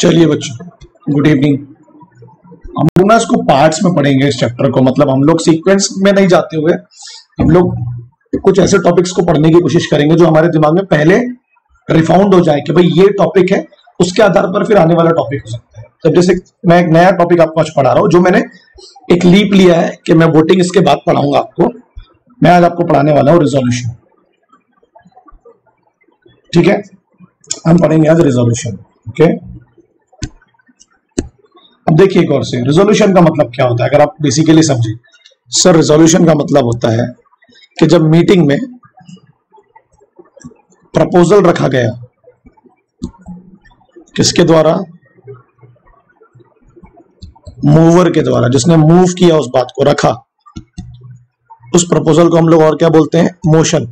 चलिए बच्चों, good evening. हम लोग ना इसको पार्ट्स में पढ़ेंगे इस चैप्टर को। मतलब हम लोग सीक्वेंस में नहीं जाते हुए हम लोग कुछ ऐसे टॉपिक्स को पढ़ने की कोशिश करेंगे जो हमारे दिमाग में पहले रिफाउंड हो जाए कि भाई ये टॉपिक है, उसके आधार पर फिर आने वाला टॉपिक हो सकता है। तो जैसे मैं एक नया टॉपिक आपको आज पढ़ा रहा हूँ, जो मैंने एक लीप लिया है कि मैं वोटिंग इसके बाद पढ़ाऊंगा आपको। मैं आज आपको पढ़ाने वाला हूँ रिजोल्यूशन। ठीक है, हम पढ़ेंगे आज रिजोल्यूशन। ओके, अब देखिए गौर से, रिजोल्यूशन का मतलब क्या होता है अगर आप बेसिकली समझे। सर, रिजोल्यूशन का मतलब होता है कि जब मीटिंग में प्रपोजल रखा गया, किसके द्वारा? मूवर के द्वारा, जिसने मूव किया उस बात को रखा, उस प्रपोजल को हम लोग और क्या बोलते हैं? मोशन।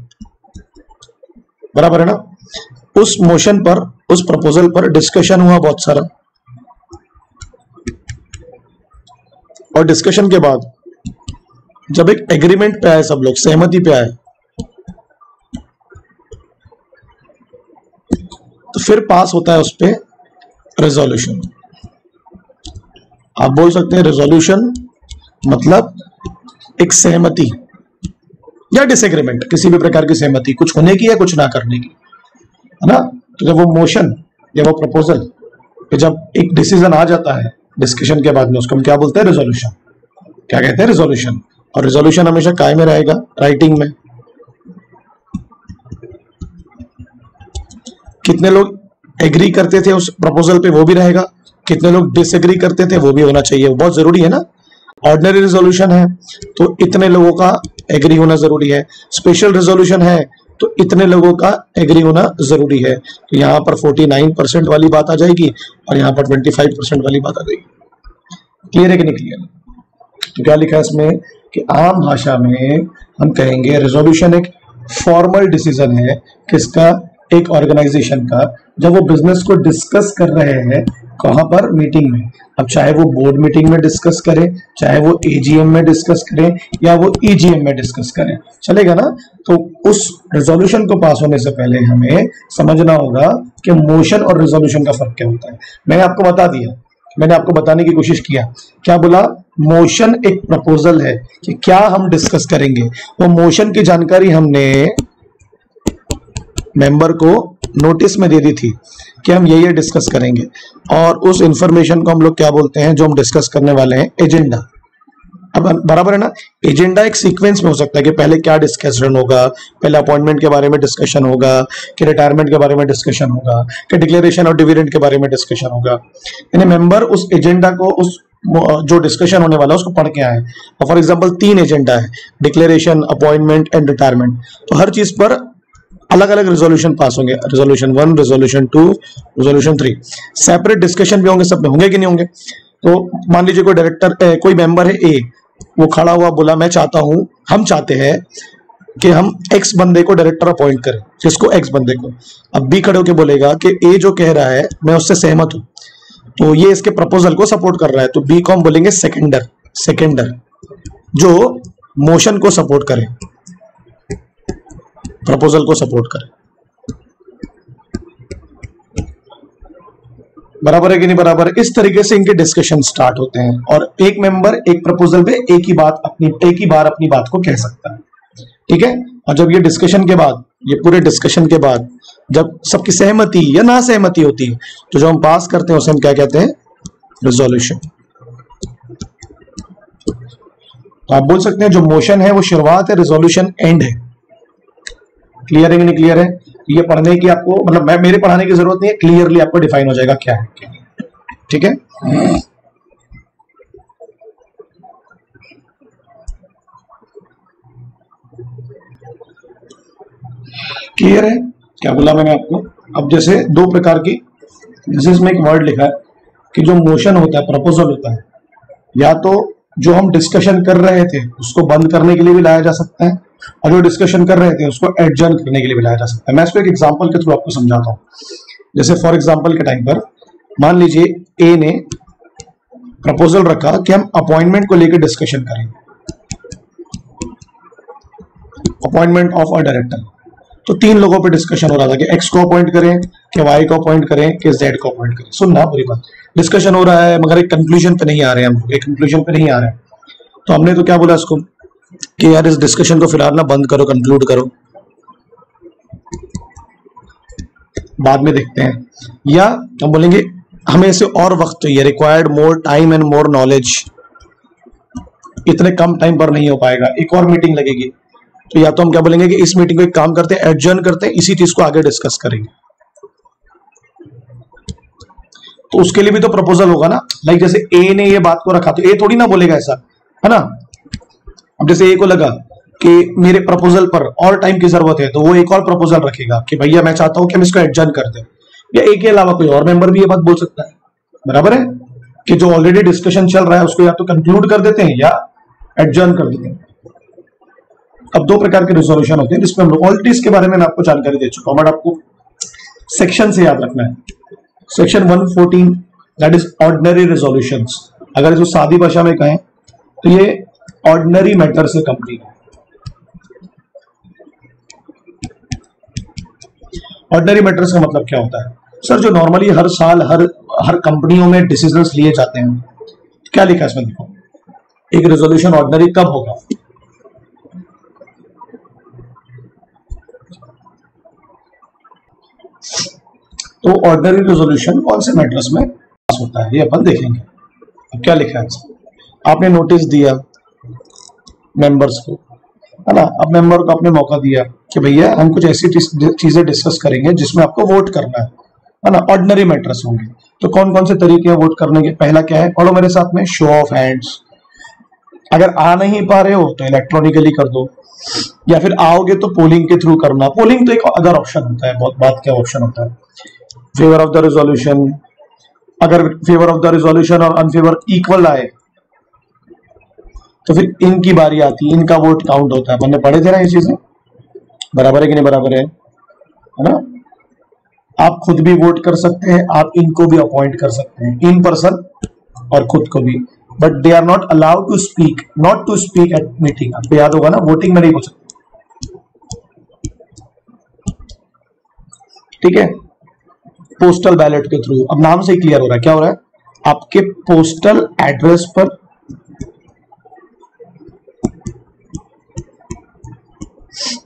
बराबर है ना? उस मोशन पर, उस प्रपोजल पर डिस्कशन हुआ बहुत सारा, और डिस्कशन के बाद जब एक एग्रीमेंट पे आए, सब लोग सहमति पे आए, तो फिर पास होता है उस पे रेजोल्यूशन। आप बोल सकते हैं रेजोल्यूशन मतलब एक सहमति या डिसएग्रीमेंट, किसी भी प्रकार की सहमति, कुछ होने की या कुछ ना करने की, है ना? तो जब वो मोशन या वो प्रपोजल पे जब एक डिसीजन आ जाता है डिस्कशन के बाद में, उसको हम क्या बोलते हैं? रेजोल्यूशन। क्या कहते हैं? रेजोल्यूशन। और रेजोल्यूशन हमेशा काय में रहेगा? राइटिंग में। कितने लोग एग्री करते थे उस प्रपोजल पे, वो भी रहेगा। कितने लोग डिसएग्री करते थे, वो भी होना चाहिए, वो बहुत जरूरी है ना। ऑर्डिनरी रेजोल्यूशन है तो इतने लोगों का एग्री होना जरूरी है। स्पेशल रेजोल्यूशन है तो इतने लोगों का एग्री होना जरूरी है। तो यहाँ पर 49% वाली बात आ जाएगी और यहाँ पर 25% वाली बात आ जाएगी। क्लियर है कि नहीं क्लियर? तो क्या लिखा है इसमें कि आम भाषा में हम कहेंगे रेजोल्यूशन एक फॉर्मल डिसीजन है। किसका? एक ऑर्गेनाइजेशन का, जब वो बिजनेस को डिस्कस कर रहे हैं। कहां पर? मीटिंग में। अब चाहे वो बोर्ड मीटिंग में डिस्कस करें, चाहे वो एजीएम में डिस्कस करें, या वो ईजीएम में डिस्कस करें, चलेगा ना? तो उस रेजोल्यूशन को पास होने से पहले हमें समझना होगा कि मोशन और रेजोल्यूशन का फर्क क्या होता है। मैंने आपको बता दिया, मैंने आपको बताने की कोशिश किया। क्या बोला? मोशन एक प्रपोजल है कि क्या हम डिस्कस करेंगे। वो मोशन की जानकारी हमने मेंबर को नोटिस में दे दी थी कि हम ये डिस्कस करेंगे, और उस इंफॉर्मेशन को हम लोग क्या बोलते हैं? जो हम डिस्कस करने वाले हैं, एजेंडा। अब बराबर है ना? एजेंडा एक सीक्वेंस में हो सकता है कि पहले क्या डिस्कशन होगा, पहले अपॉइंटमेंट के बारे में डिस्कशन होगा, कि रिटायरमेंट के बारे में डिस्कशन होगा, कि डिक्लेरेशन और डिविडेंड के बारे में डिस्कशन होगा। यानी मेंबर उस एजेंडा को, उस जो डिस्कशन होने वाला है उसको पढ़ के आए। और फॉर एग्जांपल 3 एजेंडा है, डिक्लेरेशन, अपॉइंटमेंट एंड रिटायरमेंट। तो हर चीज पर अलग अलग रेजोल्यूशन पास होंगे। Resolution 1, resolution 2, resolution 3। Separate discussion भी होंगे, सब में होंगे कि नहीं होंगे? तो मान लीजिए कोई डायरेक्टर, कोई मेंबर है ए, वो खड़ा हुआ बोला मैं चाहता हूं, हम चाहते हैं कि हम एक्स बंदे को डायरेक्टर अपॉइंट करें। किसको? एक्स बंदे को। अब बी खड़े होकर बोलेगा कि ए जो कह रहा है मैं उससे सहमत हूं, तो ये इसके प्रपोजल को सपोर्ट कर रहा है, तो बी को हम बोलेंगे सेकेंडर। सेकेंडर जो मोशन को सपोर्ट करे, प्रपोजल को सपोर्ट करे। बराबर है कि नहीं बराबर? इस तरीके से इनके डिस्कशन स्टार्ट होते हैं, और एक मेंबर एक प्रपोजल पे एक ही बार अपनी बात को कह सकता है। ठीक है? और जब ये डिस्कशन के बाद, ये पूरे डिस्कशन के बाद जब सबकी सहमति या ना सहमति होती है, तो जो हम पास करते हैं उसे हम क्या कहते हैं? रिजोल्यूशन। तो आप बोल सकते हैं जो मोशन है वो शुरुआत है, रिजोल्यूशन एंड है। क्लियर है कि नहीं क्लियर है? ये पढ़ने की आपको, मतलब मेरे पढ़ाने की जरूरत नहीं है, क्लियरली आपको डिफाइन हो जाएगा क्या है। ठीक है? क्लियर है? क्या बोला मैंने आपको? अब जैसे 2 प्रकार की, जैसे इसमें एक वर्ड लिखा है कि जो मोशन होता है, प्रपोजल होता है, या तो जो हम डिस्कशन कर रहे थे उसको बंद करने के लिए भी लाया जा सकता है, और जो डिस्कशन कर रहे थे उसको एडजर्न करने के लिए भी लाया जा सकता है। मैं इसको एक एग्जांपल के थ्रू आपको समझाता हूं। जैसे फॉर एग्जांपल के टाइम पर मान लीजिए ए ने प्रपोजल रखा कि हम अपॉइंटमेंट को लेकर डिस्कशन करेंगे, अपॉइंटमेंट ऑफ अ डायरेक्टर। तो 3 लोगों पे डिस्कशन हो रहा था कि एक्स को अपॉइंट करें, कि वाई को अपॉइंट करें, कि जेड को अपॉइंट करें। सुनना पूरी बात, डिस्कशन हो रहा है मगर एक कंक्लूजन पे नहीं आ रहे हैं हम, एक कंक्लूजन पे नहीं आ रहे हैं। तो हमने तो क्या बोला इसको कि यार इस डिस्कशन को फिलहाल ना बंद करो, कंक्लूड करो, बाद में देखते हैं। या हम बोलेंगे हमें इसे और वक्त चाहिए, required more time and more knowledge, इतने कम टाइम पर नहीं हो पाएगा, एक और मीटिंग लगेगी। तो या तो हम क्या बोलेंगे कि इस मीटिंग को एक काम करते हैं, एडजर्न करते हैं, इसी चीज को आगे डिस्कस करेंगे। तो उसके लिए भी तो प्रपोजल होगा ना, लाइक जैसे ए ने ये बात को रखा तो ए थोड़ी ना बोलेगा ऐसा, है ना। अब जैसे ए को लगा कि मेरे प्रपोजल पर और टाइम की जरूरत है, तो वो एक और प्रपोजल रखेगा कि भैया मैं चाहता हूं कि हम इसको एडजर्न कर दें। या ए के अलावा कोई और मेंबर भी ये बात बोल सकता है, बराबर है, कि जो ऑलरेडी डिस्कशन चल रहा है उसको या तो कंक्लूड कर देते हैं या एडजर्न कर देते हैं। अब 2 प्रकार के रिजोल्यूशन होते हैं जिसमें हम लोग ऑलरेडी इसके बारे में मैं आपको जानकारी दे चुका हूं, बट आपको सेक्शन से याद रखना है। Section 114 that is ordinary resolutions. अगर इसको सादी भाषा में कहें तो ये ऑर्डिनरी मैटर से कंपनी है। ऑर्डिनरी मैटर्स का मतलब क्या होता है सर? जो नॉर्मली हर साल हर कंपनियों में डिसीजंस लिए जाते हैं। क्या लिखा है इसमें देखो, एक रेजोल्यूशन ऑर्डिनरी कब होगा? तो ऑर्डिनरी रेजोल्यूशन कौन से मैटर्स में पास होता है ये अपन देखेंगे। अब क्या लिखा है, आपने नोटिस दिया मेंबर्स को, है ना। अब मेंबर को आपने मौका दिया कि भैया हम कुछ ऐसी चीजें डिस्कस करेंगे जिसमें आपको वोट करना है ना। ऑर्डिनरी मैटर्स होंगे। तो कौन कौन से तरीके हैं वोट करने के? पहला क्या है, पढ़ो मेरे साथ में, शो ऑफ हैंड्स। अगर आ नहीं पा रहे हो तो इलेक्ट्रॉनिकली कर दो, या फिर आओगे तो पोलिंग के थ्रू करना। पोलिंग तो एक अदर ऑप्शन होता है, बहुत बात क्या ऑप्शन होता है। फेवर ऑफ द रिजोल्यूशन, अगर फेवर ऑफ द रिजोल्यूशन और अनफेवर इक्वल आए तो फिर इनकी बारी आती है, इनका वोट काउंट होता है। हमने पढ़े थे ना ये चीजें, बराबर है कि नहीं बराबर है ना। आप खुद भी वोट कर सकते हैं, आप इनको भी अपॉइंट कर सकते हैं, इन पर्सन और खुद को भी, but they are not allowed to speak, not to speak at meeting. आपको याद होगा ना, वोटिंग में नहीं बोल सकते, ठीक है। पोस्टल बैलेट के थ्रू, अब नाम से ही क्लियर हो रहा है क्या हो रहा है, आपके पोस्टल एड्रेस पर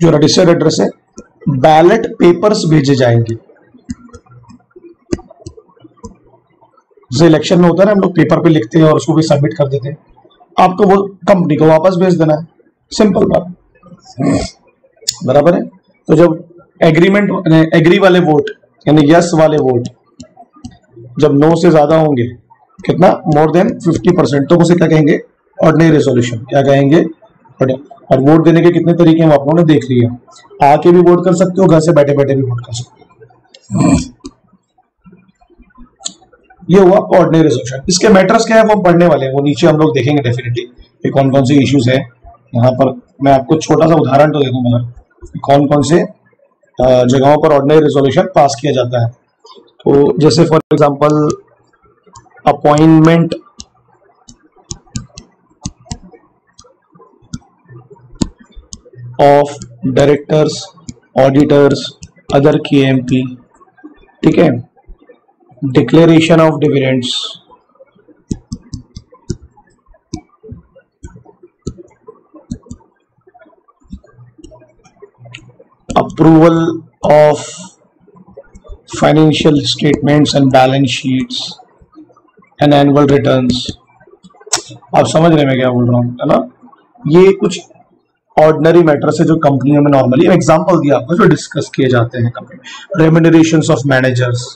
जो रजिस्टर्ड एड्रेस है बैलेट पेपर्स भेजे जाएंगे। जैसे इलेक्शन में होता है ना, हम लोग पेपर पे लिखते हैं और उसको भी सबमिट कर देते हैं, आपको वो कंपनी को वापस भेज देना है, सिंपल बात, बराबर है। तो जब एग्री वाले वोट यानी यस वाले वोट जब नो से ज्यादा होंगे, कितना, मोर देन 50%, तो उसे क्या कहेंगे, ऑर्डिनरी रेजोल्यूशन। क्या कहेंगे, और वोट देने के कितने तरीके हैं आप लोगों ने देख लिया, आके भी वोट कर सकते हो, घर से बैठे बैठे भी वोट कर सकते हो। ये हुआ ऑर्डिनरी रेजोल्यूशन। इसके मैटर्स क्या है वो पढ़ने वाले हैं, वो नीचे हम लोग देखेंगे डेफिनेटली कौन कौन से इश्यूज है। यहाँ पर मैं आपको छोटा सा उदाहरण तो दे दूं, मगर कौन कौन से जगहों पर ऑर्डिनरी रेजोल्यूशन पास किया जाता है। तो जैसे for example appointment of directors, auditors, other KMP, ठीक है, declaration of dividends, approval of financial statements and balance sheets and annual returns। आप समझ रहे मैं क्या बोल रहा हूँ, है ना। ये कुछ ऑर्डिनरी मैटर्स है जो कंपनियों में नॉर्मली, एग्जांपल दिया आपको, जो डिस्कस किए जाते हैं कंपनी। रेम्यूनरेशंस of managers.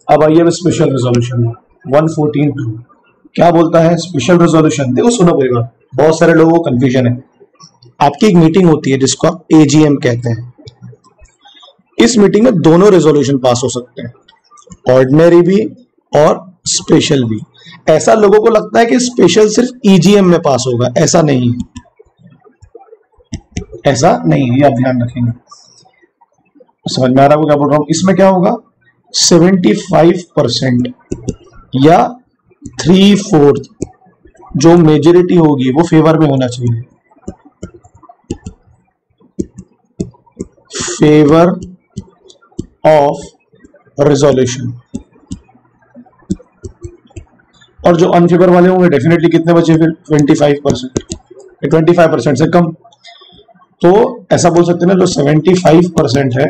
अब आइए स्पेशल रेजोल्यूशन 114(2) क्या बोलता है स्पेशल रेजोल्यूशन। देखो सुनो पूरी बात, बहुत सारे लोगों को कंफ्यूजन है। आपकी एक मीटिंग होती है जिसको आप AGM कहते हैं। इस मीटिंग में दोनों रेजोल्यूशन पास हो सकते हैं, ऑर्डिनरी भी और स्पेशल भी। ऐसा लोगों को लगता है कि स्पेशल सिर्फ EGM में पास होगा, ऐसा नहीं है, ऐसा नहीं है, ये आप ध्यान रखेंगे। समझ में आ रहा है क्या बोल रहा हूं। इसमें क्या होगा, 75% या 3/4 जो मेजोरिटी होगी वो फेवर में होना चाहिए। फेवर ऑफ रिजोल्यूशन, और जो अनफेवर वाले होंगे डेफिनेटली कितने बचे फिर 25%, 25% से कम। तो ऐसा बोल सकते हैं ना, जो 75% है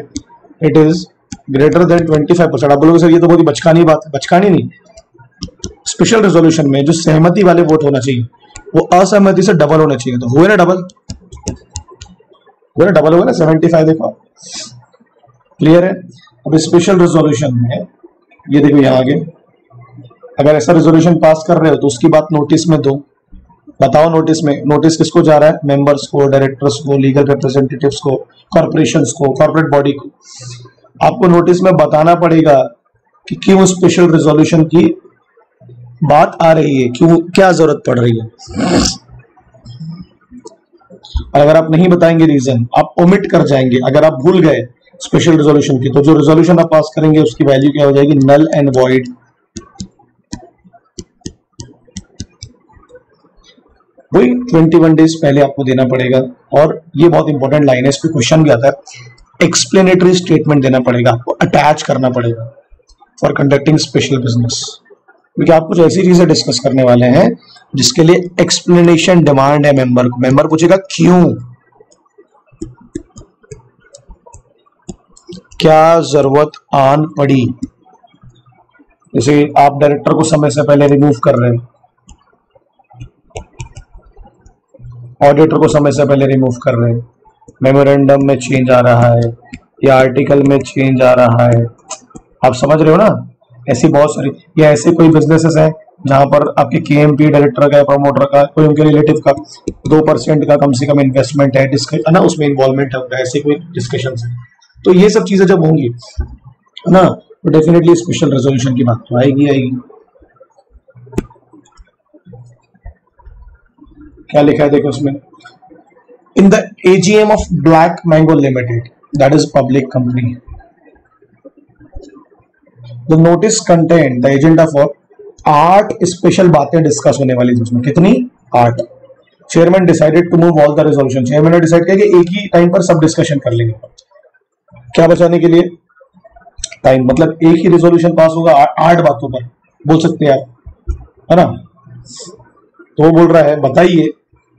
इट इज ग्रेटर देन 25%। आप बोलोगे सर ये तो बहुत ही बचकानी बात है। बचकानी नहीं, स्पेशल रेजोल्यूशन में जो सहमति वाले वोट होना चाहिए वो असहमति से डबल होना चाहिए। तो हुए ना डबल, हुए ना डबल, हुए ना 75। देखो क्लियर है। अब स्पेशल रेजोल्यूशन में ये देखो यहाँ आगे, अगर ऐसा रेजोल्यूशन पास कर रहे हो तो उसकी बात नोटिस में दो। बताओ नोटिस में, नोटिस किसको जा रहा है? मेंबर्स को, डायरेक्टर्स को, लीगल रिप्रेजेंटेटिव्स को, कॉर्पोरेशंस को, कॉर्पोरेट बॉडी को। आपको नोटिस में बताना पड़ेगा कि क्यों स्पेशल रेजोल्यूशन की बात आ रही है, क्यों, क्या जरूरत पड़ रही है। और अगर आप नहीं बताएंगे रीजन, आप ओमिट कर जाएंगे, अगर आप भूल गए स्पेशल रेजोल्यूशन की, तो जो रेजोल्यूशन आप पास करेंगे उसकी वैल्यू क्या हो जाएगी? Null and void. वही 21 डेज पहले आपको देना पड़ेगा। और ये बहुत इंपॉर्टेंट लाइन है, इस पे क्वेश्चन भी आता है। एक्सप्लेनेटरी स्टेटमेंट देना पड़ेगा, आपको अटैच करना पड़ेगा फॉर कंडक्टिंग स्पेशल बिजनेस, क्योंकि आप कुछ ऐसी चीजें डिस्कस करने वाले हैं जिसके लिए एक्सप्लेनेशन डिमांड है मेंबर को। मेंबर पूछेगा क्यों, क्या जरूरत आन पड़ी। जैसे आप डायरेक्टर को समय से पहले रिमूव कर रहे हैं, ऑडिटर को समय से पहले रिमूव कर रहे हैं, मेमोरेंडम में चेंज आ रहा है या आर्टिकल में चेंज आ रहा है, आप समझ रहे हो ना। ऐसी बहुत सारी, या ऐसे कोई बिजनेसेस हैं जहां पर आपके केएमपी डायरेक्टर का, प्रमोटर का, कोई उनके रिलेटिव का 2% का कम से कम इन्वेस्टमेंट है ना, उसमें इन्वॉल्वमेंट है, ऐसे कोई डिस्कशन है। तो ये सब चीजें जब होंगी है ना, तो डेफिनेटली स्पेशल रेजोल्यूशन की बात तो आएगी आएगी। क्या लिखा है देखो उसमें, in the AGM of Black Mango Limited, that is public company, the notice contain the agenda for 8 special बातें डिस्कस होने वाली थी उसमें। कितनी? 8। Chairman decided to move all the resolution, chairman ने डिसाइड किया कि एक ही टाइम पर सब डिस्कशन कर लेंगे। क्या बचाने के लिए? टाइम। मतलब एक ही रेजोल्यूशन पास होगा 8 बातों पर, बोल सकते हैं आप, है ना। तो वो बोल रहा है बताइए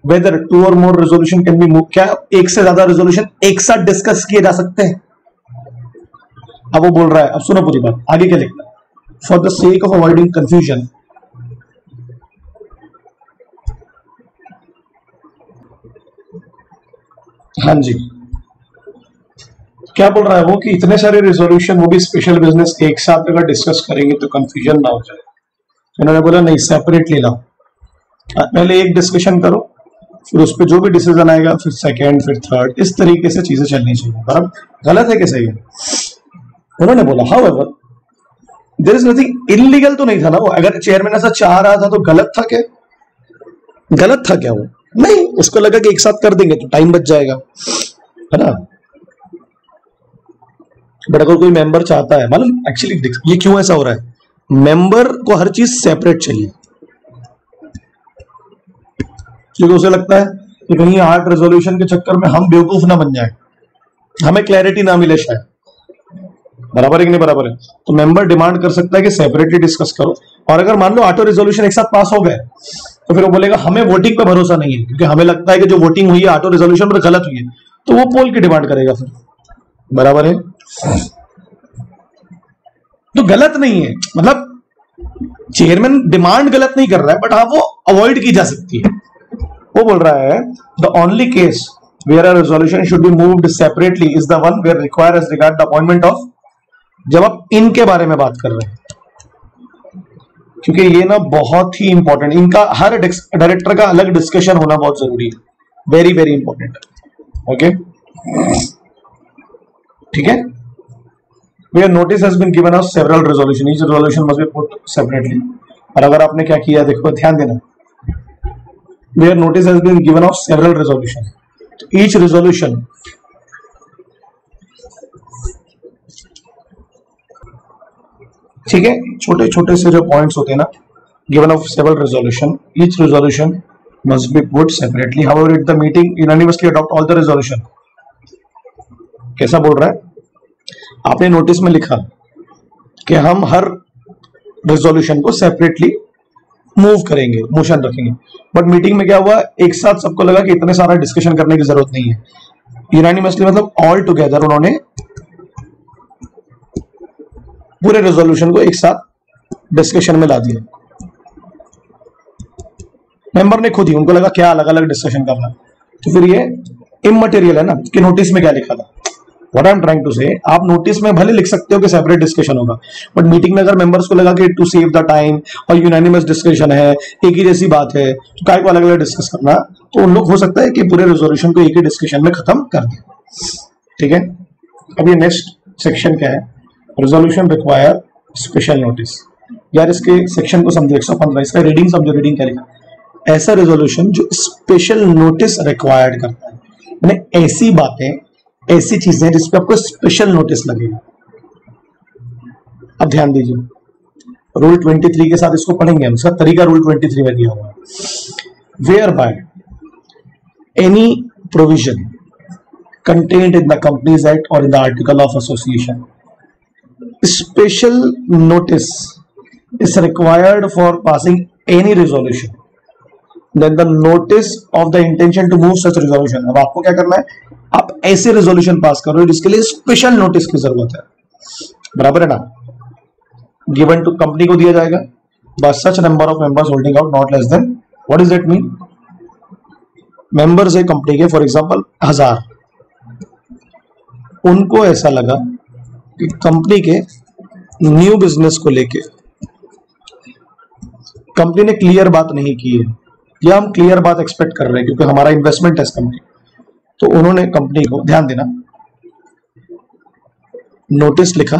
वेदर 2 और मोर रेजोल्यूशन कैन बी मूव, क्या एक से ज्यादा रेजोल्यूशन एक साथ डिस्कस किए जा सकते हैं? अब वो बोल रहा है, अब सुनो पूरी बात, आगे क्या लिखता है, for the sake of avoiding confusion, हाँ जी, क्या बोल रहा है वो कि इतने सारे रेजोल्यूशन, वो भी स्पेशल बिजनेस, एक साथ अगर डिस्कस करेंगे तो कंफ्यूजन ना हो जाए। तो इन्होंने बोला नहीं, सेपरेटली लाओ, पहले एक डिस्कशन करो, फिर उस पर जो भी डिसीजन आएगा, फिर सेकेंड, फिर थर्ड, इस तरीके से चीजें चलनी चाहिए। बराबर, गलत है कि सही है? उन्होंने बोला however there is nothing illegal, तो नहीं था ना वो। अगर चेयरमैन ऐसा चाह रहा था तो गलत था क्या? गलत था क्या वो? नहीं, उसको लगा कि एक साथ कर देंगे तो टाइम बच जाएगा, है ना। बट अगर कोई मेंबर चाहता है, मालूम एक्चुअली ये क्यों ऐसा हो रहा है, मेंबर को हर चीज सेपरेट चाहिए, क्योंकि उसे लगता है कि कहीं 8 रेजोल्यूशन के चक्कर में हम बेवकूफ ना बन जाए, हमें क्लैरिटी ना मिले शायद। बराबर है कि नहीं बराबर है? तो मेंबर डिमांड कर सकता है कि सेपरेटली डिस्कस करो। और अगर मान लो 8 रेजोल्यूशन एक साथ पास हो गए तो फिर वो बोलेगा हमें वोटिंग पे भरोसा नहीं है, क्योंकि हमें लगता है कि जो वोटिंग हुई है 8 रेजोल्यूशन पर गलत हुई है, तो वो पोल की डिमांड करेगा फिर। बराबर है? तो गलत नहीं है, मतलब चेयरमैन डिमांड गलत नहीं कर रहा है, बट हाँ वो अवॉइड की जा सकती है। वो बोल रहा है the only case where a resolution should be moved separately is the one where require as regard the appointment of, जब आप इनके बारे में बात कर रहे हैं, क्योंकि ये ना बहुत ही इंपॉर्टेंट, इनका हर डायरेक्टर का अलग डिस्कशन होना बहुत जरूरी है, वेरी वेरी इंपॉर्टेंट। ओके, ठीक है। Where notice has been given of several resolution, each resolution must be put separately। और अगर आपने क्या किया देखो, ध्यान देना, where notice has been given of several resolution, तो each resolution ठीक है, छोटे छोटे से जो पॉइंट्स होते हैं ना, given of several resolution, each resolution must be put separately, however at the meeting unanimously adopt all the resolution। कैसा बोल रहा है, आपने नोटिस में लिखा कि हम हर रेजोल्यूशन को सेपरेटली मूव करेंगे, मोशन रखेंगे, बट मीटिंग में क्या हुआ, एक साथ सबको लगा कि इतने सारा डिस्कशन करने की जरूरत नहीं है, यूनानिमसली मतलब ऑल टुगेदर उन्होंने पूरे रेजोल्यूशन को एक साथ डिस्कशन में ला दिया। मेंबर ने खुद ही, उनको लगा क्या अलग अलग डिस्कशन करना, तो फिर ये इमटेरियल है ना कि नोटिस में क्या लिखा था। What I am trying to say, आप नोटिस में भले लिख सकते हो कि सेपरेट डिस्कशन होगा, बट मीटिंग में अगर मेंबर्स को लगा कि टू सेव द टाइम और यूनानिमस डिस्कशन है, एक ही जैसी बात है, तो काय को अलग अलग डिस्कस करना, तो उन लोग हो सकता है कि पूरे रेजोल्यूशन को एक ही डिस्कशन में खत्म कर दें। ठीक है, अब ये नेक्स्ट सेक्शन क्या है, रेजोल्यूशन रिक्वायर स्पेशल नोटिस। यार इसके सेक्शन को समझो, 115 इसका रीडिंग समझो, रीडिंग क्या लिखा, ऐसा रेजोल्यूशन जो स्पेशल नोटिस रिक्वायर्ड करता है, यानी ऐसी बातें, ऐसी चीजें जिसपे आपको स्पेशल नोटिस लगेगा। अब ध्यान दीजिए, रूल 23 के साथ इसको पढ़ेंगे हम, इसका तरीका रूल 23 में दिया हुआ है, where by any provision contained in the Companies Act or in the Article of Association, special notice is required for passing any resolution, then the notice of the intention to move such resolution। अब आपको क्या करना है, आप ऐसे resolution pass कर रहे हो जिसके लिए स्पेशल नोटिस की जरूरत है, बराबर है ना, गिवन टू कंपनी को दिया जाएगा, बस सच number of members holding out not less than, what is that mean, members है कंपनी के फॉर एग्जांपल 1000, उनको ऐसा लगा कि कंपनी के न्यू बिजनेस को लेके कंपनी ने क्लियर बात नहीं की है, या हम क्लियर बात एक्सपेक्ट कर रहे हैं क्योंकि हमारा इन्वेस्टमेंट है इस कंपनी, तो उन्होंने कंपनी को, ध्यान देना, नोटिस लिखा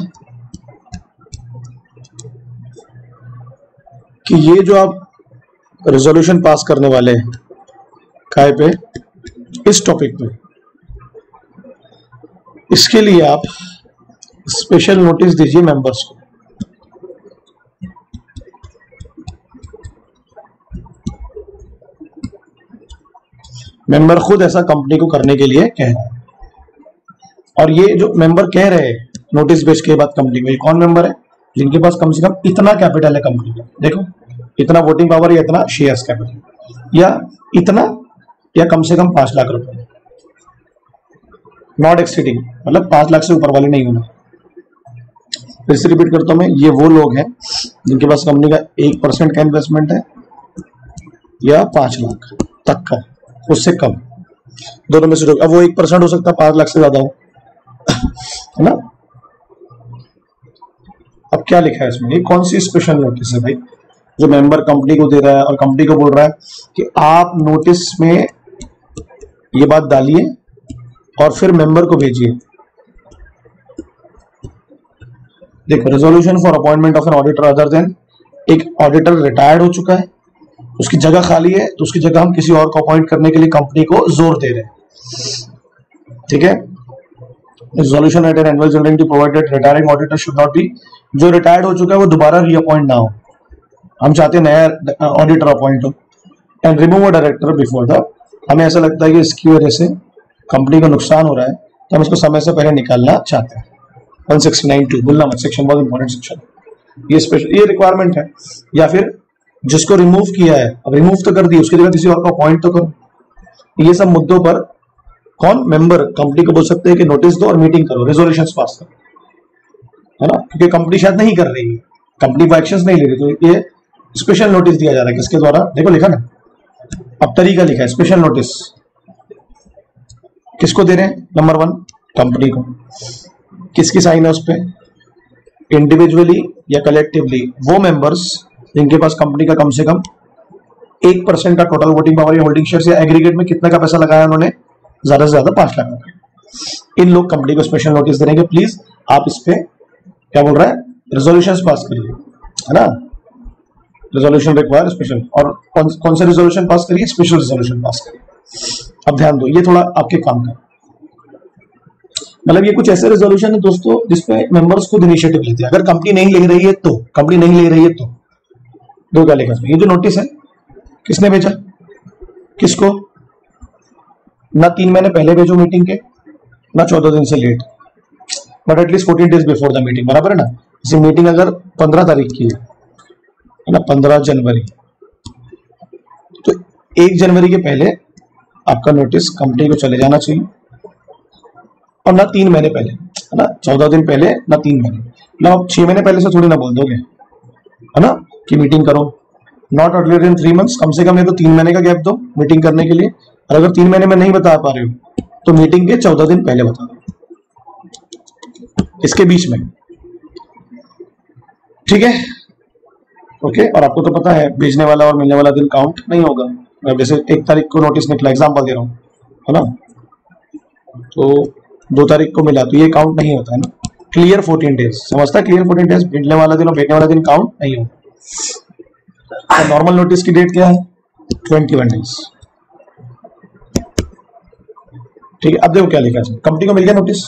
कि ये जो आप रेजोल्यूशन पास करने वाले हैं काय पे, इस टॉपिक पे, इसके लिए आप स्पेशल नोटिस दीजिए मेंबर्स को। मेंबर खुद ऐसा कंपनी को करने के लिए कह रहा है, और ये जो मेंबर कह रहे हैं नोटिस बेच के बाद कंपनी में, कौन मेंबर है, जिनके पास कम से कम इतना कैपिटल है कंपनी का, देखो इतना वोटिंग पावर या इतना शेयर्स कैपिटल या इतना, या कम से कम 5 लाख रुपए, नॉट एक्सीडिंग, मतलब 5 लाख से ऊपर वाले नहीं होना। फिर से रिपीट करता हूं मैं, ये वो लोग हैं जिनके पास कंपनी का 1% का इन्वेस्टमेंट है या 5 लाख तक का, उससे कम, दोनों में से अब वो 1% हो सकता है 5 लाख से ज्यादा हो, है ना। अब क्या लिखा है इसमें, ये कौन सी स्पेशल नोटिस है भाई, जो मेंबर कंपनी को दे रहा है और कंपनी को बोल रहा है कि आप नोटिस में ये बात डालिए और फिर मेंबर को भेजिए। देखो, resolution for appointment of an auditor other than, एक ऑडिटर रिटायर्ड हो चुका है, उसकी जगह खाली है, तो उसकी जगह हम किसी और को अपॉइंट करने के लिए कंपनी को जोर दे रहे हैं। ठीक है, resolution at an annual general meeting provided retiring auditor should not be, जो रिटायर्ड हो चुका है वो दोबारा रीअपॉइंट ना हो, हम चाहते हैं नया ऑडिटर अपॉइंट हो, and remove a director before the, हमें ऐसा लगता है कि इसकी वजह से कंपनी को नुकसान हो रहा है, तो हम इसको समय से पहले निकालना चाहते हैं। 169(2) बोलना मत, सेक्शन बहुत इंपॉर्टेंट सेक्शन, ये स्पेशल, ये रिक्वायरमेंट है। या फिर जिसको रिमूव किया है, अब रिमूव तो कर दिया, उसकी जगह किसी और को अपॉइंट तो करो। ये सब मुद्दों पर कौन, मेंबर कंपनी को बोल सकते हैं कि नोटिस दो और मीटिंग करो, रेजोल्यूशन पास करो, है ना, क्योंकि कंपनी शायद नहीं कर रही है, कंपनी को एक्शन नहीं ले रही, तो ये स्पेशल नोटिस दिया जा रहा है किसके द्वारा, देखो लिखा ना, अब तरीका लिखा है, स्पेशल नोटिस किसको दे रहे हैं, नंबर 1 कंपनी को, किसकी साइन है उस पर, इंडिविजुअली या कलेक्टिवली वो मेंबर्स जिनके पास कंपनी का कम से कम 1% का टोटल वोटिंग पावर या होल्डिंग शेयर, या एग्रीगेट में कितना का पैसा लगाया उन्होंने, ज्यादा से ज्यादा 5 लाख रुपए, इन लोग कंपनी को स्पेशल नोटिस देंगे, प्लीज आप इस पे क्या बोल रहा है, रेजोल्यूशन पास करिए, है ना, रेजोल्यूशन रिक्वायर स्पेशल, और कौन से रेजोल्यूशन पास करिए, स्पेशल रेजोल्यूशन पास करिए। अब ध्यान दो, ये थोड़ा आपके काम का, मतलब ये कुछ ऐसे रेजोल्यूशन है दोस्तों जिसपे मेंबर्स खुद इनिशिएटिव लेते हैं, अगर कंपनी नहीं ले रही है तो, कंपनी नहीं ले रही है तो, दो क्या लिखा इसमें, ये जो नोटिस है किसने भेजा, किसको, ना 3 महीने पहले भेजो मीटिंग के, ना 14 दिन से late, but at least 14 days before the meeting, बराबर है ना। जैसे मीटिंग अगर 15 तारीख की है ना, 15 जनवरी, तो 1 जनवरी के पहले आपका नोटिस कंपनी को चले जाना चाहिए, और ना 3 महीने पहले, है ना, 14 दिन पहले ना 3 महीने, ना आप 6 महीने पहले से थोड़ी ना बोल दोगे, है ना, कि मीटिंग करो। नॉट अर्लियर देन 3 मंथ्स, कम से कम ये तो 3 महीने का गैप दो मीटिंग करने के लिए। और अगर 3 महीने में नहीं बता पा रहे हो तो मीटिंग के 14 दिन पहले बता दो, इसके बीच में, ठीक है, ओके। और आपको तो पता है भेजने वाला और मिलने वाला दिन काउंट नहीं होगा। जैसे 1 तारीख को नोटिस निकला, एग्जाम्पल दे रहा हूँ, है ना, तो 2 तारीख को मिला तो ये काउंट नहीं होता है ना। क्लियर 14 डेज, समझता है, क्लियर 14 डेज, मिलने वाला दिन और भेजने वाला दिन काउंट नहीं होगा। तो नॉर्मल नोटिस की डेट क्या है, 21 डेज, ठीक है। अब देखो क्या लिखा है, कंपनी को मिल गया नोटिस,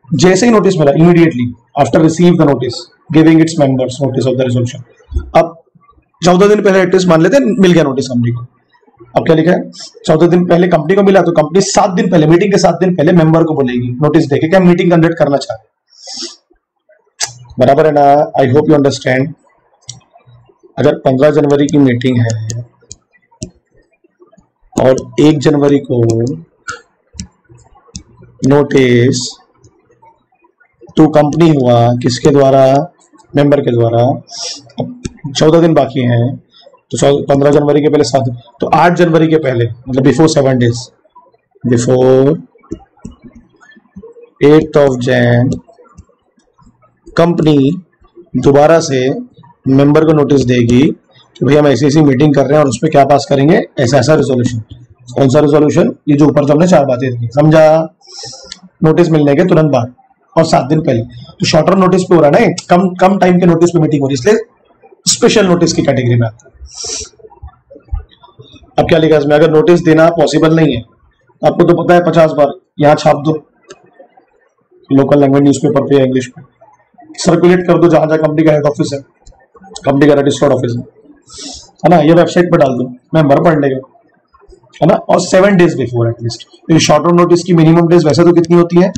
जैसे ही नोटिस मिला immediately after receive the notice giving its members notice of the resolution, अब 14 दिन पहले एटलीस्ट मान लेते हैं मिल गया नोटिस कंपनी को। अब क्या लिखा है, 14 दिन पहले कंपनी को मिला तो कंपनी 7 दिन पहले, मीटिंग के 7 दिन पहले मेंबर को बोलेगी नोटिस देके कि हम मीटिंग कंडक्ट करना चाहते हैं, बराबर है ना। I hope you understand. अगर 15 जनवरी की मीटिंग है और 1 जनवरी को नोटिस टू कंपनी हुआ, किसके द्वारा, मेंबर के द्वारा, 14 दिन बाकी हैं, तो 15 जनवरी के पहले 7, तो 8 जनवरी के पहले, मतलब before 7 days, before 8th of Jan, company दोबारा से मेंबर को नोटिस देगी कि भाई हम ऐसी ऐसी मीटिंग कर रहे हैं और उसमें क्या पास करेंगे, ऐसा ऐसा रेजोल्यूशन। कौन सा रेजोल्यूशन, ये जो ऊपर हमने 4 बातें दी, समझा, नोटिस मिलने के तुरंत बाद और 7 दिन पहले। तो शॉर्टर नोटिस पे हो रहा है ना, कम टाइम के नोटिस पे मीटिंग हो रही है, इसलिए स्पेशल नोटिस की कैटेगरी में आता है। अब क्या लिखा इसमें, अगर नोटिस देना पॉसिबल नहीं है, आपको तो पता है 50 बार यहाँ छाप दो लोकल लैंग्वेज न्यूज़पेपर पे या इंग्लिश में, सर्कुलेट कर दो जहां जहां कंपनी का हेड ऑफिस है, कंपनी का रजिस्टर्ड ऑफिस है ना, ये वेबसाइट पे डाल दो, मेंबर पढ़ लेगा, है ना। और 7 डेज बिफोर एटलीस्ट, तो शॉर्टर नोटिस की मिनिमम डेज वैसे तो कितनी होती है,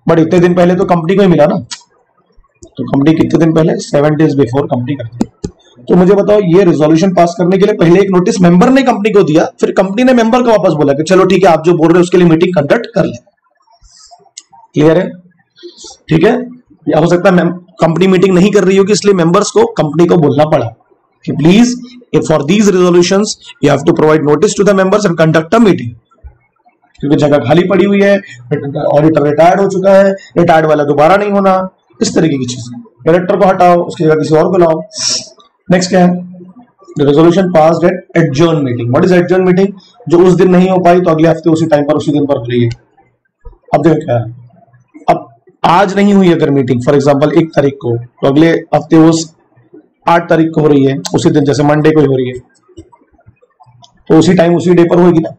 बट इतने दिन पहले तो कंपनी को ही मिला ना, तो कंपनी कितने दिन पहले, 7 डेज बिफोर कंपनी करती है। तो मुझे बताओ, ये रेजोल्यूशन पास करने के लिए पहले एक नोटिस मेंबर ने कंपनी को दिया, फिर कंपनी ने मेंबर को वापस बोला कि चलो ठीक है, आप जो बोल रहे हो उसके लिए मीटिंग कंडक्ट कर ले। क्लियर है, ठीक है। या हो सकता है कंपनी मीटिंग नहीं कर रही होगी, इसलिए मेंबर्स को कंपनी को बोलना पड़ा कि please for these resolutions you have to provide notice to the members and conduct a meeting, क्योंकि जगह खाली पड़ी हुई है, ऑडिटर रिटायर्ड हो चुका है, रिटायर्ड वाला दोबारा नहीं होना, इस तरीके की चीजें। डायरेक्टर को हटाओ, उसकी जगह किसी और को लाओ। नेक्स्ट क्या है, the resolution passed at adjourn meeting. What is adjourn meeting, जो उस दिन नहीं हो पाई तो अगले हफ्ते उसी टाइम पर उसी दिन पर हो रही है। अब देखो क्या है, अब आज नहीं हुई अगर मीटिंग फॉर एग्जांपल 1 तारीख को, तो अगले हफ्ते वो 8 तारीख को हो रही है, उसी दिन, जैसे मंडे को ही हो रही है, तो उसी टाइम उसी डे पर होगी ना।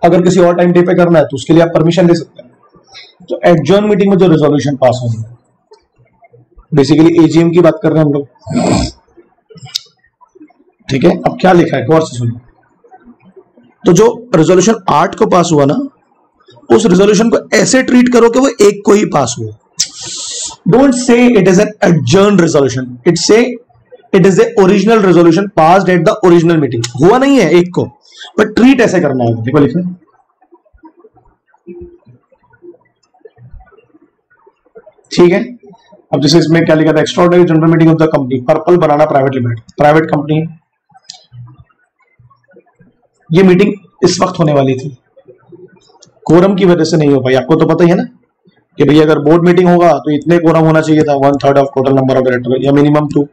अगर किसी और टाइम डे पे करना है तो उसके लिए आप परमिशन ले सकते हैं। तो एडजर्न मीटिंग में जो रेजोल्यूशन पास होगी, बेसिकली एजीएम की बात कर रहे हैं हम लोग, ठीक है। अब क्या लिखा है गौर से सुनो, तो जो रेजोल्यूशन 8 को पास हुआ ना, उस रेजोल्यूशन को ऐसे ट्रीट करो कि वो 1 को ही पास हुआ। Don't say it is an adjourn resolution, it say it is a original resolution passed at the original meeting. हुआ नहीं है 1 को, बट ट्रीट ऐसे करना है। देखो लिखा है, ठीक है। अब जैसे इसमें क्या लिखा था, extraordinary general meeting of the company purple banana private limited, private company, ये मीटिंग इस वक्त होने वाली थी, कोरम की वजह से नहीं हो पाई। आपको तो पता ही है ना कि भैया अगर बोर्ड मीटिंग होगा तो इतने कोरम होना चाहिए था, 1/3 of total number of director या मिनिमम 2।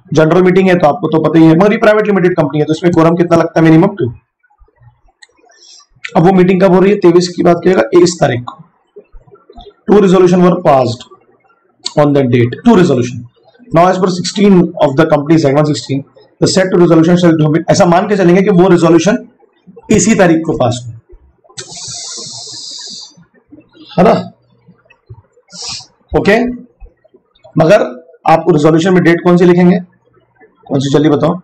जनरल मीटिंग है तो आपको तो पता ही है, मगर प्राइवेट लिमिटेड कंपनी है तो इसमें कोरम कितना लगता है, मिनिमम 2। अब वो मीटिंग कब हो रही है, 23 की बात करेगा, 23 तारीख को। 2 resolution were passed on that date, 2 resolution. Now as per 16 of the company's Act 116, the said 2 resolution shall be, ऐसा मान के चलेंगे कि वो रेजोल्यूशन इसी तारीख को पास हो, है ना, ओके। मगर आप रेजोल्यूशन में डेट कौन सी लिखेंगे, कौन सी, चलिए बताओ,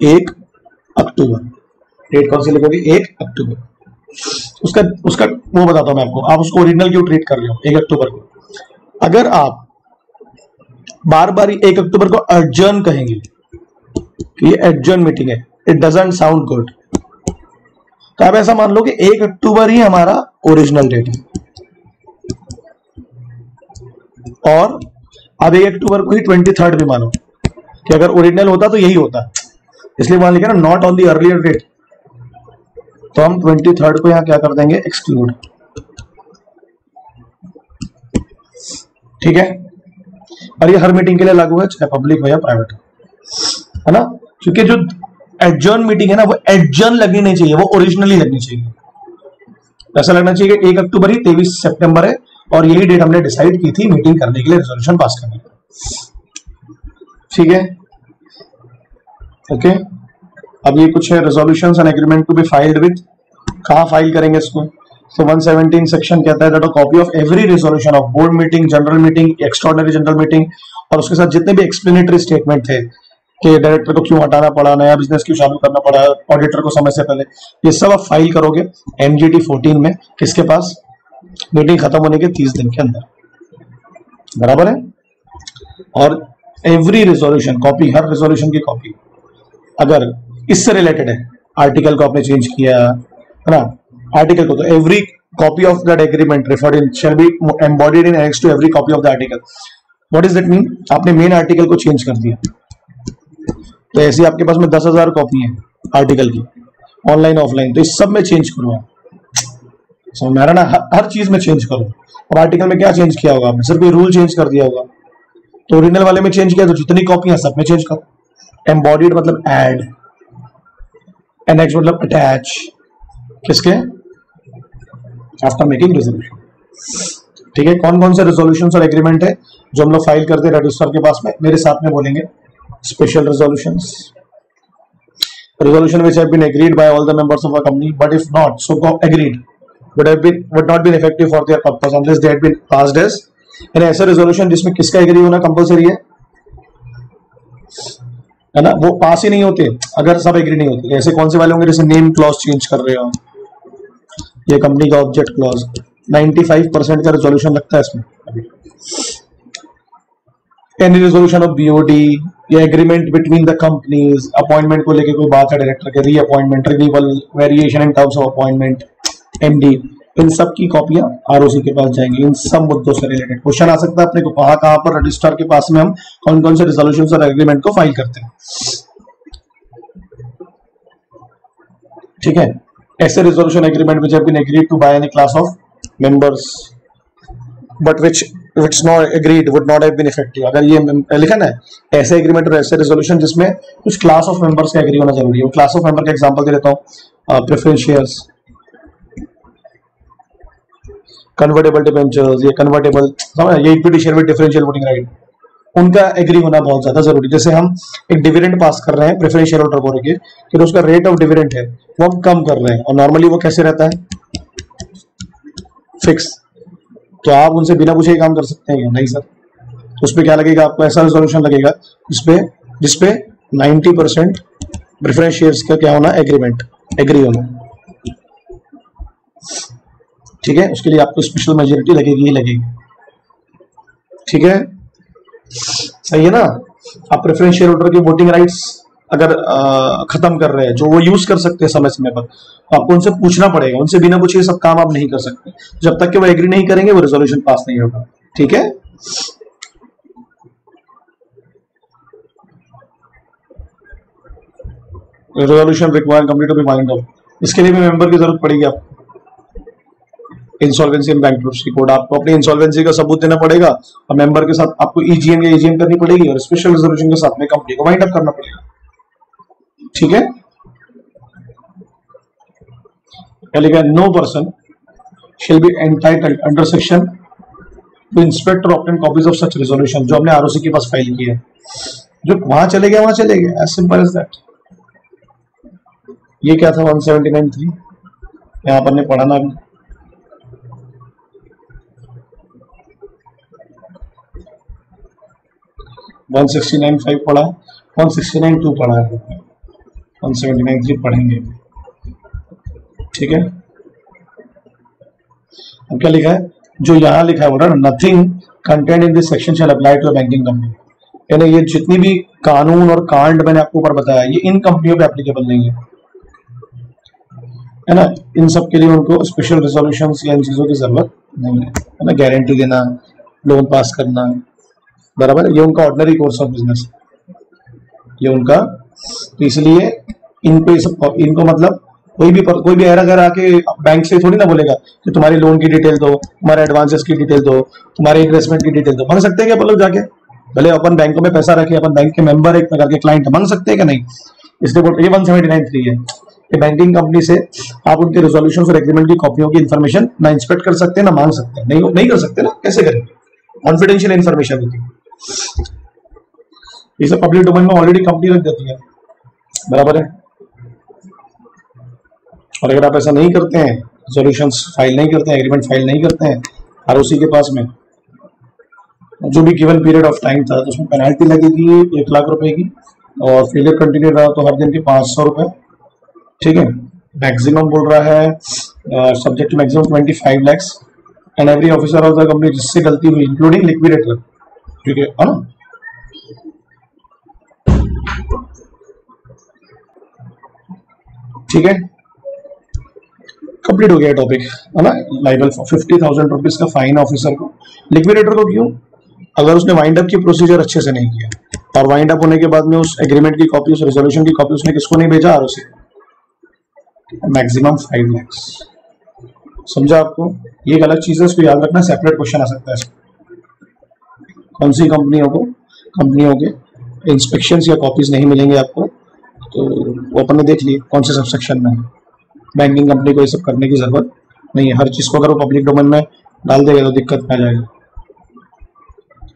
1 अक्टूबर। डेट कौन सी लिखोगे, 1 अक्टूबर। उसका उसका वो बताता हूं मैं आपको, आप उसको ओरिजिनल क्यों ट्रीट कर रहे हो 1 अक्टूबर को। अगर आप बार बार 1 अक्टूबर को एडजर्न कहेंगे कि ये एडजर्न मीटिंग है, इट डजंट साउंड गुड। तो आप ऐसा मान लो कि 1 अक्टूबर ही हमारा ओरिजिनल डेट है, और अब 1 अक्टूबर को ही 23 भी मानो कि अगर ओरिजिनल होता तो यही होता, इसलिए मान लिखा ना not on the earlier date, तो हम 23 को यहां क्या कर देंगे, एक्सक्लूड। ठीक है, और ये हर मीटिंग के लिए लागू है, चाहे पब्लिक हो या प्राइवेट हो, है ना। क्योंकि जो एडजर्न मीटिंग है ना, वो एडजर्न लगनी नहीं चाहिए, वो ओरिजिनली लगनी चाहिए। ऐसा लगना चाहिए कि 1 अक्टूबर ही 23 सितंबर है और यही डेट हमने डिसाइड की थी मीटिंग करने के लिए, रेजोल्यूशन पास करने के लिए। ठीक है, ओके। अब ये कुछ है resolutions and agreement to be filed with, कहां फाइल करेंगे इसको। तो 117 सेक्शन कहता है that a copy of every resolution of board meeting, general meeting, extraordinary general meeting, और उसके साथ जितने भी एक्सप्लेनेटरी स्टेटमेंट थे कि डायरेक्टर को क्यों हटाना पड़ा, नया बिजनेस क्यों चालू करना पड़ा, ऑडिटर को समय से पहले, ये सब आप फाइल करोगे MGT 14 में, किसके पास, मीटिंग खत्म होने के 30 दिन के अंदर, बराबर है। और एवरी रेजोल्यूशन कॉपी, हर रेजोल्यूशन की कॉपी, अगर इससे रिलेटेड है, आर्टिकल को आपने चेंज किया है ना, आर्टिकल को, तो every copy of that agreement referred in shall be embodied in annex to every copy of the article. What is that mean, आपने मेन आर्टिकल को चेंज कर दिया, तो ऐसी आपके पास में 10,000 कॉपी है आर्टिकल की, ऑनलाइन ऑफलाइन, तो इस सब में चेंज करो आप, समझ में आ रहा ना, हर चीज में चेंज करो। और आर्टिकल में क्या चेंज किया होगा आपने, सिर्फ ये रूल चेंज कर दिया होगा, तो ओरिजिनल वाले में चेंज किया, तो जितनी कॉपी है सब में चेंज करो। एम्बॉडीड मतलब ऐड, एनेक्स मतलब अटैच, किसके, आफ्टर मेकिंग रेजोल्यूशन। ठीक है, कौन कौन से रेजोल्यूशन और एग्रीमेंट है जो हम लोग फाइल करते हैं रजिस्टर के पास में, मेरे साथ में बोलेंगे। Special resolutions, resolution which have been agreed by all the members of a company, but if not so agreed would not been effective for their purpose unless they had been passed as, यानी ऐसा resolution जिसमें किसका agree होना compulsory है ना, वो पास ही नहीं होते अगर सब एग्री नहीं होते। ऐसे कौन से वाले होंगे, जैसे नेम क्लॉज चेंज कर रहे हो, ये कंपनी का ऑब्जेक्ट क्लॉज, 95% का रेजोल्यूशन लगता है इसमें। एनी रेजोल्यूशन ऑफ BOD या agreement between the companies, appointment को लेके कोई बात है डायरेक्टर के, reappointment, renewal, variation in terms of appointment, MD, इन सब की कॉपियां ROC के पास जाएंगी। इन सब मुद्दों से रिलेटेड क्वेश्चन आ सकता है अपने को, कहां पर रजिस्ट्रार के पास में हम कौन कौन से रेजोल्यूशन और एग्रीमेंट को फाइल करते हैं। ठीक है, ऐसे resolution agreement which have been agreed to by any class of members but which it's not agreed would not have been effective. अगर ये लिखा ना ऐसे एग्रीमेंट और ऐसे रेजोल्यूशन जिसमें कुछ क्लास ऑफ मेंबर्स का एग्री होना जरूरी है। वो क्लास ऑफ मेंबर का एग्जांपल दे देता हूं, प्रेफरेंस शेयर्स, कन्वर्टेबल डिबेंचर्स, ये कन्वर्टेबल, ये equity share with differential voting right, उनका एग्री होना बहुत ज्यादा जरूरी। जैसे हम एक डिविडेंड पास कर रहे हैं प्रेफरेंस शेयर होल्डर को लेके, कि उसका रेट ऑफ डिविडेंड है वो हम कम कर रहे हैं, और नॉर्मली वो कैसे रहता है, फिक्स, तो आप उनसे बिना पूछे काम कर सकते हैं क्या? नहीं सर। तो उस पर क्या लगेगा आपको, ऐसा रेजोल्यूशन लगेगा जिसपे 90% प्रेफरेंस शेयर्स का क्या होना, एग्रीमेंट, एग्री होना। ठीक है, उसके लिए आपको स्पेशल मेजोरिटी लगेगी ही लगेगी। ठीक है, सही है ना। आप प्रेफरेंस शेयर होल्डर की वोटिंग राइट्स अगर खत्म कर रहे हैं, जो वो यूज कर सकते हैं समय समय पर, तो आपको उनसे पूछना पड़ेगा, उनसे बिना पूछे सब काम आप नहीं कर सकते। जब तक कि वो एग्री नहीं करेंगे वो रेजोल्यूशन पास नहीं होगा। ठीक है, resolution require company to be bind of, इसके लिए भी मेंबर की जरूरत पड़ेगी आपको। इंसॉल्वेंसी एंड बैंक्रप्सी कोड, आपको अपनी इंसॉल्वेंसी का सबूत देना पड़ेगा, और मेंबर के साथ आपको EGM या AGM करनी पड़ेगी, और स्पेशल रेजोल्यूशन के साथ में कंपनी को वाइंड अप करना पड़ेगा। ठीक है, no person shall be entitled under section to inspect और obtain copies of such resolution, जो हमने ROC के पास फाइल किया है, जो वहां चले गया वहां चले गए, एज सिंपल एज दैट। ये क्या था 179(3), यहां पर ने पढ़ा ना, 169(5) पढ़ा, 169(2) पढ़ा है, 179(3) पढ़ेंगे। ठीक है, अब क्या लिखा है, जो यहाँ लिखा है बोला nothing content in this section shall apply to a banking company, यानी ये जितनी भी कानून और कांड मैंने आपको ऊपर बताया ये इन कंपनियों पे एप्लीकेबल नहीं है ना। इन सब के लिए उनको स्पेशल रेजोल्यूशन या इन चीजों की जरूरत नहीं है ना। गारंटी देना, लोन पास करना, बराबर, ये उनका ऑर्डिनरी कोर्स ऑफ बिजनेस, ये उनका। तो इसलिए इनको मतलब कोई भी अगर आके बैंक से थोड़ी ना बोलेगा कि तुम्हारी लोन की डिटेल दो, तुम्हारे एडवांसेस की डिटेल दो, तुम्हारे इन्वेस्टमेंट की डिटेल दो। मांग सकते हैं क्या अपन लोग जाके? भले अपन बैंकों में पैसा रखे, अपन बैंक के मेंबर एक प्रकार के क्लाइंट, मांग सकते हैं क्या? नहीं। इसलिए ये 179(3) है कि बैंकिंग कंपनी से आप उनके रेजोल्यूशन और एग्रीमेंट की कॉपियों की इन्फॉर्मेशन ना इंस्पेक्ट कर सकते हैं ना मांग सकते हैं। नहीं कर सकते ना, कैसे करेंगे? कॉन्फिडेंशियल इन्फॉर्मेशन होती है, ये सब पब्लिक डोमेन में ऑलरेडी कंपनी रख देती है, बराबर है। और अगर आप ऐसा नहीं करते हैं, रेजोल्यूशंस फाइल नहीं करते हैं, एग्रीमेंट फाइल नहीं करते हैं आरओसी के पास में, जो भी गिवन पीरियड ऑफ टाइम था तो उसमें पेनल्टी लगेगी 1 लाख रुपए की, और फेलियर कंटिन्यू रहा तो हर दिन के 500 रुपए, ठीक है। मैक्सिमम बोल रहा है subject to maximum 25 lakhs and every officer of the company जिससे गलती हुई इंक्लूडिंग लिक्विडेटर, ठीक है ना। ठीक है, कंप्लीट हो गया टॉपिक, है ना। लाइबल 50,000 रुपीज का फाइन ऑफिसर को। लिक्विडेटर को क्यों? अगर उसने वाइंड अप की प्रोसीजर अच्छे से नहीं किया, और वाइंड अप होने के बाद में उस एग्रीमेंट की कॉपी, उस रेजोल्यूशन की कॉपी उसने किसको नहीं भेजा? आरओसी। Maximum 5 lakhs। समझा आपको? ये एक अलग चीज है, इसको याद रखना, सेपरेट क्वेश्चन आ सकता है। कौन सी कंपनियों के इंस्पेक्शन या कॉपीज नहीं मिलेंगे आपको, तो वो अपन ने देख लिए कौन से सबसेक्शन में है। बैंकिंग कंपनी को ये सब करने की जरूरत नहीं है। हर चीज को अगर वो पब्लिक डोमेन में डाल देगा तो दिक्कत आ जाएगा,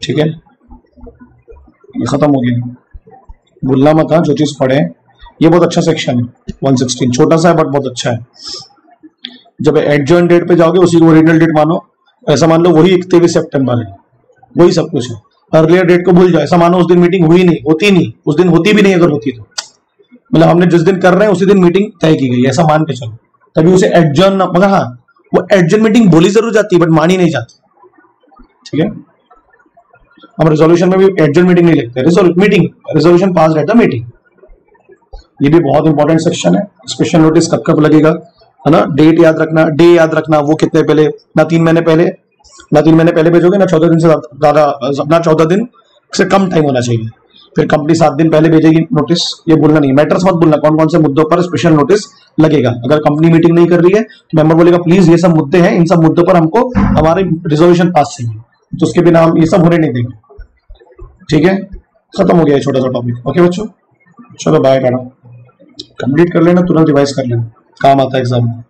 ठीक है। ये खत्म हो गया, भूलना मत। जो चीज पढ़े, ये बहुत अच्छा सेक्शन है 116, छोटा सा है बट बहुत अच्छा है। जब एडजॉइंट डेट पे जाओगे उसी को ओरिजिनल डेट मानो, ऐसा मान लो वही 31 सितंबर है, वही सब कुछ है। अर्लियर डेट को भूल जाओ, ऐसा मानो उस दिन मीटिंग हुई नहीं, होती नहीं, उस दिन होती भी नहीं, अगर होती तो मतलब हमने जिस दिन कर रहे हैं उसी दिन मीटिंग तय की गई, ऐसा मान के चलो, तभी उसे एडजर्न, मगर हाँ वो एडजर्न मीटिंग बोली जरूर जाती है बट मानी नहीं जाती, ठीक है। हम रेजोल्यूशन में भी एडजर्न मीटिंग नहीं लिखते, रेजोल्यूशन पास रहता मीटिंग। ये भी बहुत इंपॉर्टेंट सेक्शन है। स्पेशल नोटिस कब कब लगेगा, है ना। डेट याद रखना, डे याद रखना, वो कितने पहले, ना 3 महीने पहले भेजोगे, ना 14 दिन से ज्यादा, ना 14 दिन से कम टाइम होना चाहिए। फिर कंपनी 7 दिन पहले भेजेगी नोटिस, ये भूलना नहीं। मैटर्स मत भूलना, कौन कौन से मुद्दों पर स्पेशल नोटिस लगेगा। अगर कंपनी मीटिंग नहीं कर रही है तो मेंबर बोलेगा प्लीज ये सब मुद्दे हैं, इन सब मुद्दों पर हमको हमारे रिजोल्यूशन पास चाहिए, तो उसके बिना हम ये सब होने नहीं देंगे, ठीक है। खत्म हो गया छोटा सा टॉपिक। ओके बच्चों, चलो बाय। मैडम कंप्लीट कर लेना, तुरंत रिवाइज कर लेना, काम आता है एग्जाम में।